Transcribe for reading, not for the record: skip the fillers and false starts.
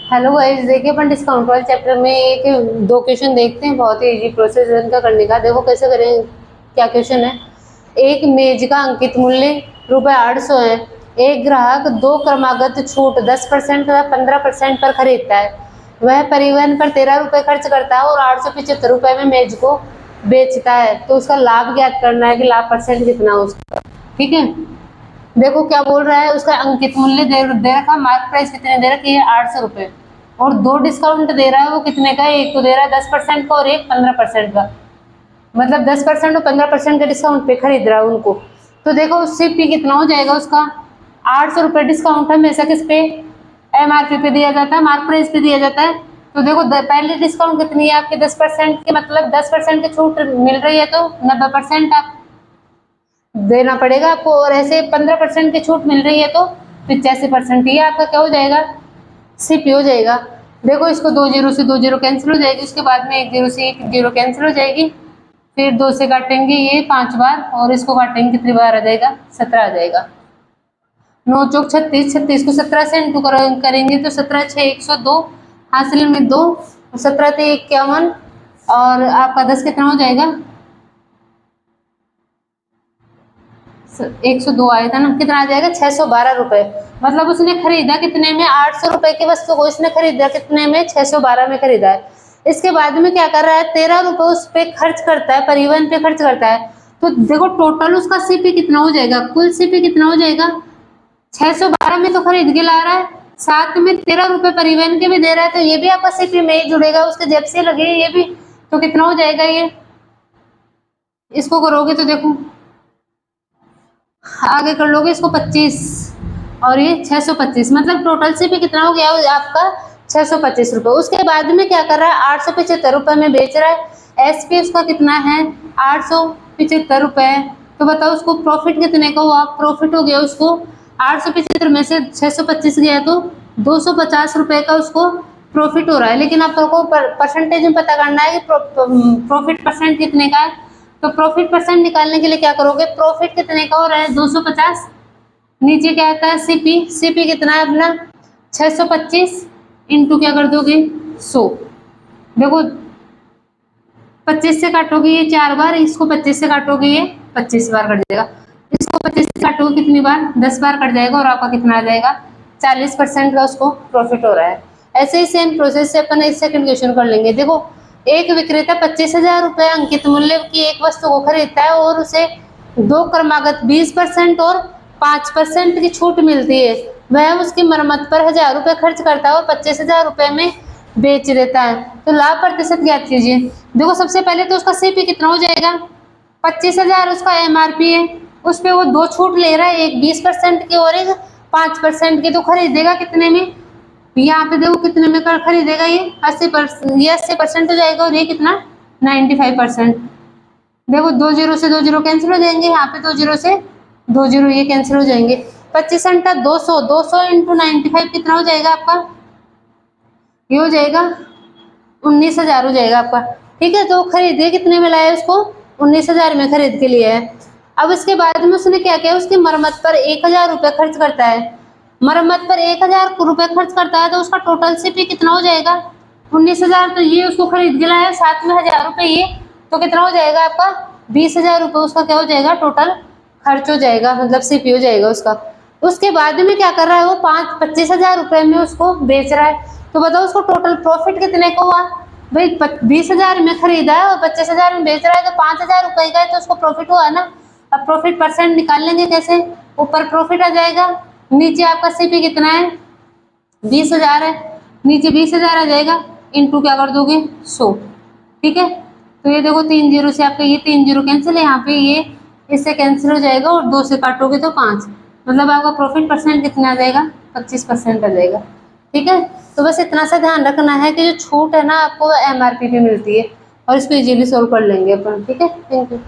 Hello guys, देखिए अपन discount वाले chapter में एक दो क्वेश्चन देखते हैं। बहुत ही इजी प्रोसेस है इनका करने का। देखो कैसे करें। क्या क्वेश्चन है। एक मेज का अंकित मूल्य ₹800 है। एक ग्राहक दो क्रमागत छूट 10% व 15% पर खरीदता है। वह परिवहन पर ₹13 खर्च करता है और ₹875 में मेज को बेचता है। तो उसका लाभ ज्ञात करना है कि लाभ परसेंट कितना हो उसका। ठीक है, देखो क्या बोल रहा है। उसका अंकित मूल्य दे रखा, मार्क प्राइस कितने दे रखी है ₹800, और दो डिस्काउंट दे रहा है। वो कितने का है, एक तो दे रहा है 10% का और एक 15% का। मतलब 10% और 15% के डिस्काउंट पे खरीद रहा है उनको। तो देखो सीपी कितना हो जाएगा उसका। ₹800 डिस्काउंट हमेशा किस पे, एमआरपी पे दिया जाता है, मार्क प्राइस पे दिया जाता है। तो देखो पहले डिस्काउंट कितनी है आपकी 10% की, मतलब 10% की छूट मिल रही है तो 90% आप देना पड़ेगा आपको। और ऐसे 15% की छूट मिल रही है तो 85% ये आपका क्या हो जाएगा, सीपी हो जाएगा। देखो इसको 2 जीरो से 2 जीरो कैंसिल हो जाएगी, उसके बाद में 1 जीरो से 1 जीरो कैंसिल हो जाएगी। फिर 2 से काटेंगे ये 5 बार, और इसको काटेंगे कितनी बार आ जाएगा, 17 आ जाएगा। 9 चौक 36, 36 को 17 से इंटू करेंगे तो 17 6 102, हासिल में 2, 17 × 51, और आपका 10 कितना हो जाएगा, 102 आया था ना, कितना आ जाएगा, ₹612। मतलब उसने खरीदा कितने में, ₹800 की वस्तु को इसने खरीदा कितने में, 612 में खरीदा है। इसके बाद में क्या कर रहा है, ₹13 उस पे खर्च करता है, परिवहन पे खर्च करता है। तो देखो टोटल उसका सीपी कितना हो जाएगा, कुल सीपी कितना हो जाएगा, 612 में तो खरीद के ला रहा है, साथ में ₹13 परिवहन के भी दे रहा है। तो ये भी आपका सीपी में ही जुड़ेगा, उसके जेब से लगे ये भी। तो कितना हो जाएगा ये, इसको करोगे तो देखो आगे कर लोगे इसको 25 और ये 625, मतलब टोटल से भी कितना हो गया आपका, ₹625। उसके बाद में क्या कर रहा है, ₹875 में बेच रहा है। एसपी उसका कितना है, ₹875। तो बताओ उसको प्रॉफिट कितने का हुआ, प्रॉफिट हो गया उसको 875 में से 625 गया तो ₹250 का उसको प्रॉफिट हो रहा है। लेकिन आपको परसेंटेज में पता करना है कि प्रॉफिट परसेंट कितने का है। तो प्रॉफिट परसेंट निकालने के लिए क्या करोगे, प्रॉफिट कितने का हो रहा है 250, नीचे क्या आता है सीपी, सीपी कितना है अपना 625, इंटू क्या कर दोगे 100। देखो 25 से काटोगे ये 4 बार, इसको 25 से काटोगे ये 25 बार कट जाएगा, इसको 25 से काटोगे कितनी बार, 10 बार कट जाएगा, और आपका कितना आ जाएगा, 40% का उसको प्रॉफिट हो रहा है। ऐसे ही सेम प्रोसेस से अपन इस सेकंड क्वेश्चन कर लेंगे। देखो एक विक्रेता ₹25,000 अंकित मूल्य की एक वस्तु को खरीदता है और उसे दो क्रमागत 20% और 5% की छूट मिलती है। वह उसकी मरम्मत पर ₹1000 खर्च करता है और ₹25,000 में बेच देता है। तो लाभ प्रतिशत ज्ञात कीजिए। देखो सबसे पहले तो उसका सीपी कितना हो जाएगा, 25,000 उसका एमआरपी है, उस पे वो दो छूट ले रहा है, एक 20% की और एक 5% की। तो खरीदेगा कितने में, यहाँ पे देखो कितने में कर खरीदेगा, ये 80% हो जाएगा, और ये कितना 95%। देखो 2 जीरो से 2 जीरो कैंसिल हो जाएंगे, यहाँ पे 2 जीरो से 2 जीरो ये कैंसिल हो जाएंगे। 25 अंटा 200, 200 इंटू 95 कितना हो जाएगा आपका, ये हो जाएगा 19,000 हो जाएगा आपका। ठीक है, तो खरीदिए कितने में लाया उसको, 19,000 में खरीद के लिया है। अब इसके बाद में उसने क्या किया, उसकी मरम्मत पर ₹1,000 खर्च करता है। मरम्मत पर ₹1,000 खर्च करता है तो उसका टोटल सीपी कितना हो जाएगा, 19,000। तो ये उसको खरीद के लाया, साथ में ₹1,000 ये, तो कितना हो जाएगा आपका, ₹20,000 उसका क्या हो जाएगा, टोटल खर्च हो जाएगा, मतलब सीपी हो जाएगा उसका। उसके बाद में क्या कर रहा है वो, ₹25,000 में उसको बेच रहा है। तो बताओ उसको टोटल प्रॉफिट कितने का हुआ, भाई 20,000 में खरीदा है और 25,000 में बेच रहा है, तो ₹5,000 का है, तो उसको प्रॉफिट हुआ ना। अब प्रॉफिट परसेंट निकाल लेंगे कैसे, ऊपर प्रॉफिट आ जाएगा, नीचे आपका सीपी कितना है 20,000 है, नीचे 20,000 आ जाएगा, इंटू क्या कर दोगे 100। ठीक है, तो ये देखो 3 जीरो से आपका ये 3 जीरो कैंसिल है, यहाँ पे ये इससे कैंसिल हो जाएगा, और 2 से काटोगे तो 5, मतलब आपका प्रॉफिट परसेंट कितना आ जाएगा, 25% आ जाएगा। ठीक है, तो बस इतना सा ध्यान रखना है कि जो छूट है ना आपको एमआरपी पे मिलती है, और इसको इजीली सोल्व कर लेंगे अपन। ठीक है, थैंक यू।